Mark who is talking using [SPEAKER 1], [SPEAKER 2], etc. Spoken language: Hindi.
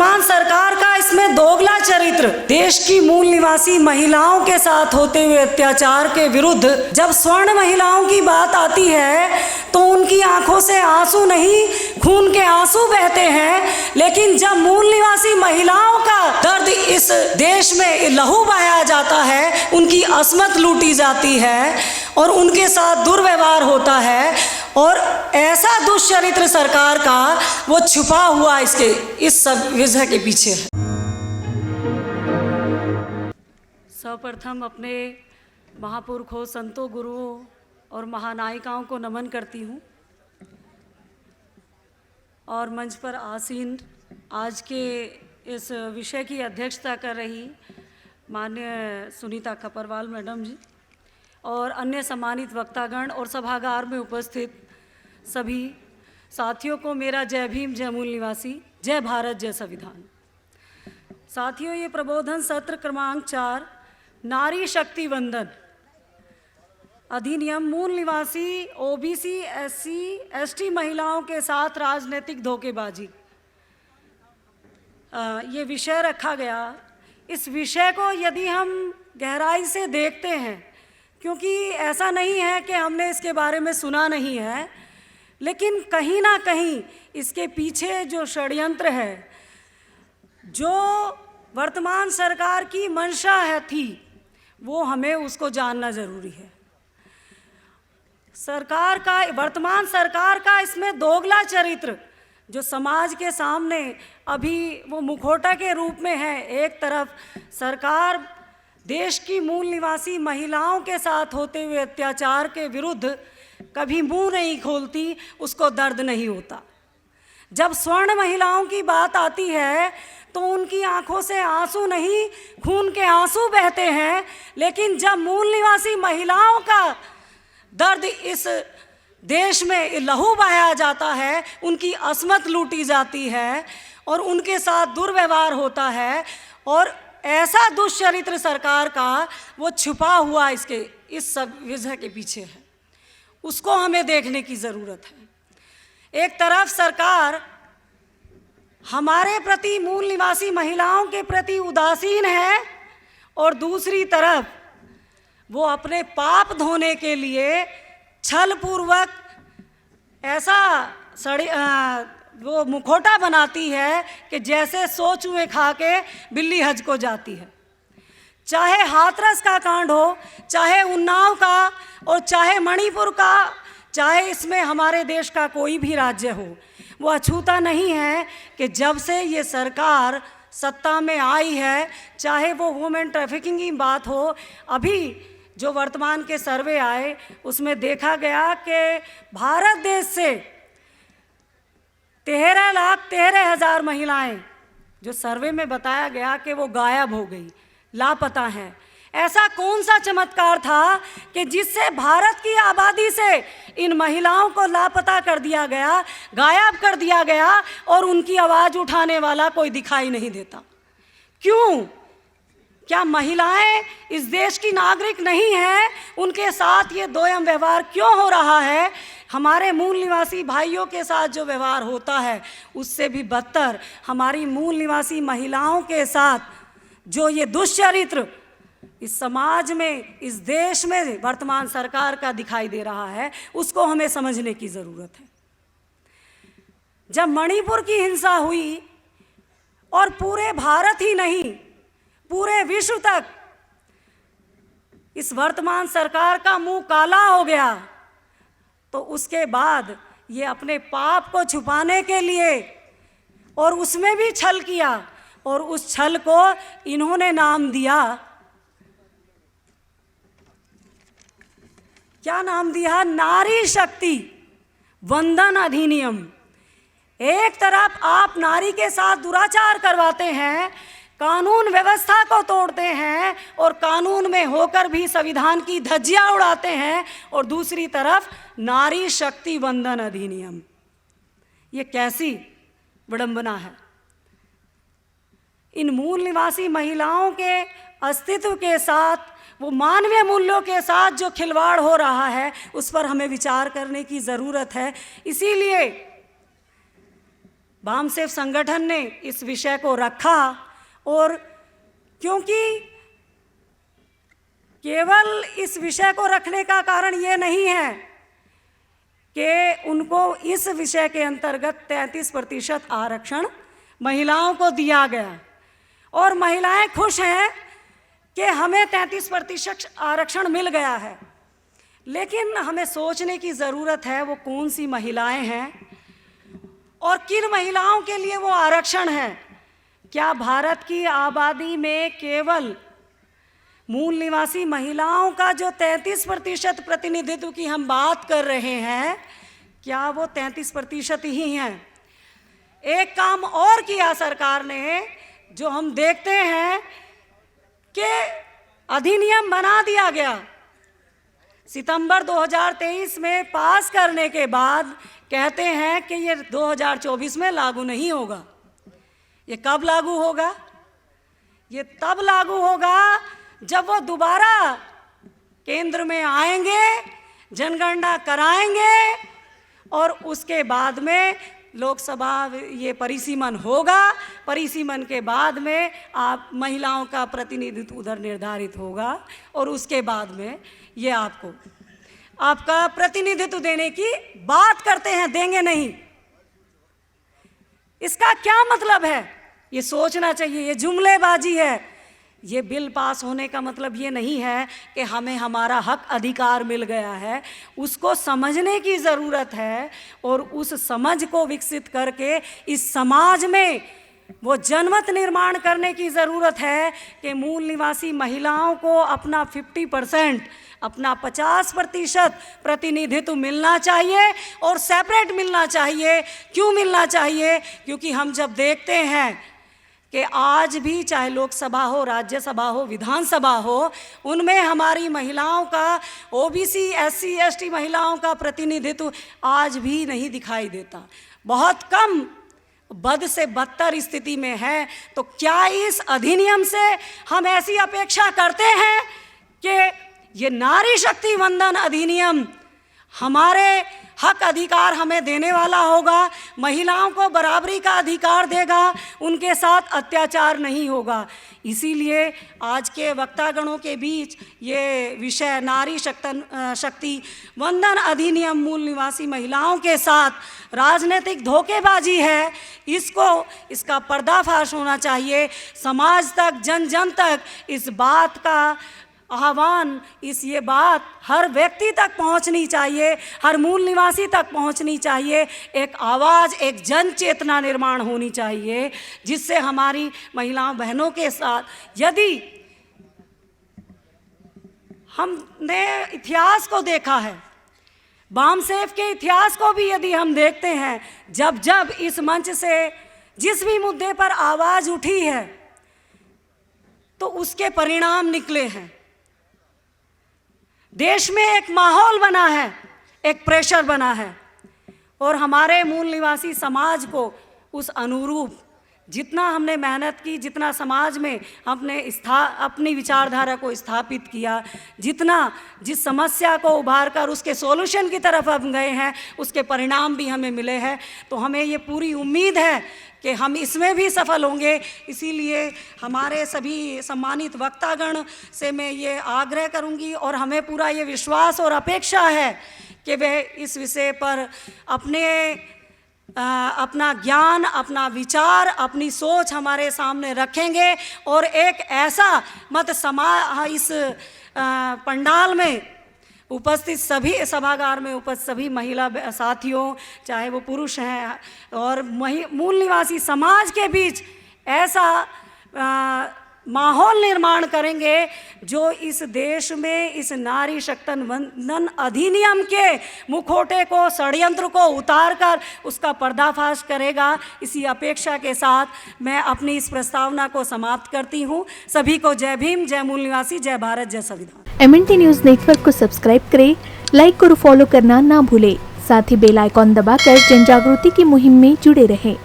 [SPEAKER 1] वर्तमान सरकार का इसमें दोगला चरित्र, देश की मूल निवासी महिलाओं के साथ होते हुए अत्याचार के विरुद्ध जब स्वर्ण महिलाओं की बात आती है तो उनकी आंखों से आंसू नहीं, खून के आंसू बहते हैं। लेकिन जब मूल निवासी महिलाओं का दर्द इस देश में लहू बहाया जाता है, उनकी असमत लूटी जाती है और उनके साथ दुर्व्यवहार होता है, और ऐसा दुष्चरित्र सरकार का वो छुपा हुआ इस सब वजह के पीछे है। सर्वप्रथम अपने महापुरुषों, संतों, गुरुओं और महानायिकाओं को नमन करती हूँ और मंच पर आसीन आज के इस विषय की अध्यक्षता कर रही माननीय सुनीता खपरवाल मैडम जी और अन्य सम्मानित वक्तागण और सभागार में उपस्थित सभी साथियों को मेरा जय भीम, जय मूल निवासी, जय भारत, जय संविधान। साथियों, ये प्रबोधन सत्र क्रमांक 4 नारी शक्ति वंदन अधिनियम मूल निवासी ओबीसी, एससी, एसटी महिलाओं के साथ राजनीतिक धोखेबाजी, ये विषय रखा गया। इस विषय को यदि हम गहराई से देखते हैं, क्योंकि ऐसा नहीं है कि हमने इसके बारे में सुना नहीं है, लेकिन कहीं ना कहीं इसके पीछे जो षड्यंत्र है, जो वर्तमान सरकार की मंशा थी, वो हमें उसको जानना ज़रूरी है। वर्तमान सरकार का इसमें दोगला चरित्र जो समाज के सामने अभी वो मुखौटा के रूप में है। एक तरफ सरकार देश की मूल निवासी महिलाओं के साथ होते हुए अत्याचार के विरुद्ध कभी मुंह नहीं खोलती, उसको दर्द नहीं होता। जब स्वर्ण महिलाओं की बात आती है तो उनकी आंखों से आंसू नहीं, खून के आंसू बहते हैं। लेकिन जब मूल निवासी महिलाओं का दर्द इस देश में लहू बहाया जाता है, उनकी असमत लूटी जाती है और उनके साथ दुर्व्यवहार होता है, और ऐसा दुष्चरित्र सरकार का वो छुपा हुआ इस सब वजह के पीछे है, उसको हमें देखने की ज़रूरत है। एक तरफ सरकार हमारे प्रति, मूल निवासी महिलाओं के प्रति उदासीन है और दूसरी तरफ वो अपने पाप धोने के लिए छलपूर्वक ऐसा वो मुखौटा बनाती है कि जैसे सौ चूहे खा के बिल्ली हज को जाती है। चाहे हाथरस का कांड हो, चाहे उन्नाव का, और चाहे मणिपुर का, चाहे इसमें हमारे देश का कोई भी राज्य हो, वो अछूता नहीं है कि जब से ये सरकार सत्ता में आई है, चाहे वो वुमेन ट्रैफिकिंग की बात हो, अभी जो वर्तमान के सर्वे आए उसमें देखा गया कि भारत देश से 13,13,000 महिलाएं, जो सर्वे में बताया गया कि वो गायब हो गई, लापता हैं। ऐसा कौन सा चमत्कार था कि जिससे भारत की आबादी से इन महिलाओं को लापता कर दिया गया, गायब कर दिया गया, और उनकी आवाज़ उठाने वाला कोई दिखाई नहीं देता? क्यों? क्या महिलाएं इस देश की नागरिक नहीं हैं? उनके साथ ये दोयम व्यवहार क्यों हो रहा है? हमारे मूल निवासी भाइयों के साथ जो व्यवहार होता है, उससे भी बदतर हमारी मूल निवासी महिलाओं के साथ जो ये दुष्चरित्र इस समाज में, इस देश में वर्तमान सरकार का दिखाई दे रहा है, उसको हमें समझने की ज़रूरत है। जब मणिपुर की हिंसा हुई और पूरे भारत ही नहीं, पूरे विश्व तक इस वर्तमान सरकार का मुंह काला हो गया, तो उसके बाद ये अपने पाप को छुपाने के लिए और उसमें भी छल किया, और उस छल को इन्होंने नाम दिया, क्या नाम दिया? नारी शक्ति वंदन अधिनियम। एक तरफ आप नारी के साथ दुराचार करवाते हैं, कानून व्यवस्था को तोड़ते हैं और कानून में होकर भी संविधान की धज्जियां उड़ाते हैं, और दूसरी तरफ नारी शक्ति वंदन अधिनियम। ये कैसी विडंबना है? इन मूल निवासी महिलाओं के अस्तित्व के साथ, वो मानवीय मूल्यों के साथ जो खिलवाड़ हो रहा है, उस पर हमें विचार करने की ज़रूरत है। इसीलिए बामसेफ संगठन ने इस विषय को रखा, और क्योंकि केवल इस विषय को रखने का कारण ये नहीं है कि उनको इस विषय के अंतर्गत 33% आरक्षण महिलाओं को दिया गया और महिलाएं खुश हैं कि हमें 33% आरक्षण मिल गया है। लेकिन हमें सोचने की ज़रूरत है वो कौन सी महिलाएं हैं और किन महिलाओं के लिए वो आरक्षण है। क्या भारत की आबादी में केवल मूल निवासी महिलाओं का जो 33% प्रतिनिधित्व की हम बात कर रहे हैं, क्या वो 33% ही हैं? एक काम और किया सरकार ने, जो हम देखते हैं कि अधिनियम बना दिया गया सितंबर 2023 में पास करने के बाद, कहते हैं कि ये 2024 में लागू नहीं होगा। ये कब लागू होगा? ये तब लागू होगा जब वो दोबारा केंद्र में आएंगे, जनगणना कराएंगे और उसके बाद में लोकसभा ये परिसीमन होगा। परिसीमन के बाद में आप महिलाओं का प्रतिनिधित्व उधर निर्धारित होगा और उसके बाद में ये आपका प्रतिनिधित्व देने की बात करते हैं, देंगे नहीं। इसका क्या मतलब है? ये सोचना चाहिए, ये जुमलेबाजी है। ये बिल पास होने का मतलब ये नहीं है कि हमें हमारा हक अधिकार मिल गया है। उसको समझने की ज़रूरत है और उस समझ को विकसित करके इस समाज में वो जनमत निर्माण करने की ज़रूरत है कि मूल निवासी महिलाओं को अपना 50%, अपना 50% प्रतिनिधित्व मिलना चाहिए और सेपरेट मिलना चाहिए। क्यों मिलना चाहिए? क्योंकि हम जब देखते हैं कि आज भी चाहे लोकसभा हो, राज्यसभा हो, विधानसभा हो, उनमें हमारी महिलाओं का, ओबीसी, एससी, एसटी महिलाओं का प्रतिनिधित्व आज भी नहीं दिखाई देता, बहुत कम, बद से बदतर स्थिति में है। तो क्या इस अधिनियम से हम ऐसी अपेक्षा करते हैं कि ये नारी शक्ति वंदन अधिनियम हमारे हक अधिकार हमें देने वाला होगा, महिलाओं को बराबरी का अधिकार देगा, उनके साथ अत्याचार नहीं होगा? इसीलिए आज के वक्तागणों के बीच ये विषय नारी शक्ति वंदन अधिनियम मूल निवासी महिलाओं के साथ राजनीतिक धोखेबाजी है। इसका पर्दाफाश होना चाहिए। समाज तक, जन जन तक इस बात का आह्वान, ये बात हर व्यक्ति तक पहुंचनी चाहिए, हर मूल निवासी तक पहुंचनी चाहिए। एक आवाज़, एक जन चेतना निर्माण होनी चाहिए, जिससे हमारी महिलाओं बहनों के साथ, यदि हमने इतिहास को देखा है, बामसेफ के इतिहास को भी यदि हम देखते हैं, जब जब इस मंच से जिस भी मुद्दे पर आवाज़ उठी है तो उसके परिणाम निकले हैं। देश में एक माहौल बना है, एक प्रेशर बना है और हमारे मूल निवासी समाज को उस अनुरूप जितना हमने मेहनत की, जितना समाज में हमने अपनी विचारधारा को स्थापित किया, जिस समस्या को उभार कर उसके सॉल्यूशन की तरफ हम गए हैं, उसके परिणाम भी हमें मिले हैं। तो हमें ये पूरी उम्मीद है कि हम इसमें भी सफल होंगे। इसीलिए हमारे सभी सम्मानित वक्तागण से मैं ये आग्रह करूंगी और हमें पूरा ये विश्वास और अपेक्षा है कि वे इस विषय पर अपना ज्ञान, अपना विचार, अपनी सोच हमारे सामने रखेंगे और एक ऐसा मत इस पंडाल में उपस्थित सभी, सभागार में उपस्थित सभी महिला साथियों, चाहे वो पुरुष हैं, और मूल निवासी समाज के बीच ऐसा माहौल निर्माण करेंगे जो इस देश में इस नारी शक्ति वंदन अधिनियम के मुखौटे को, षड्यंत्र को उतार कर उसका पर्दाफाश करेगा। इसी अपेक्षा के साथ मैं अपनी इस प्रस्तावना को समाप्त करती हूँ। सभी को जय भीम, जय मूल निवासी, जय भारत, जय संविधान।
[SPEAKER 2] MNT न्यूज़ नेटवर्क को सब्सक्राइब करें, लाइक और फॉलो करना ना भूलें। साथ ही बेल आइकॉन दबाकर जन जागृति की मुहिम में जुड़े रहें।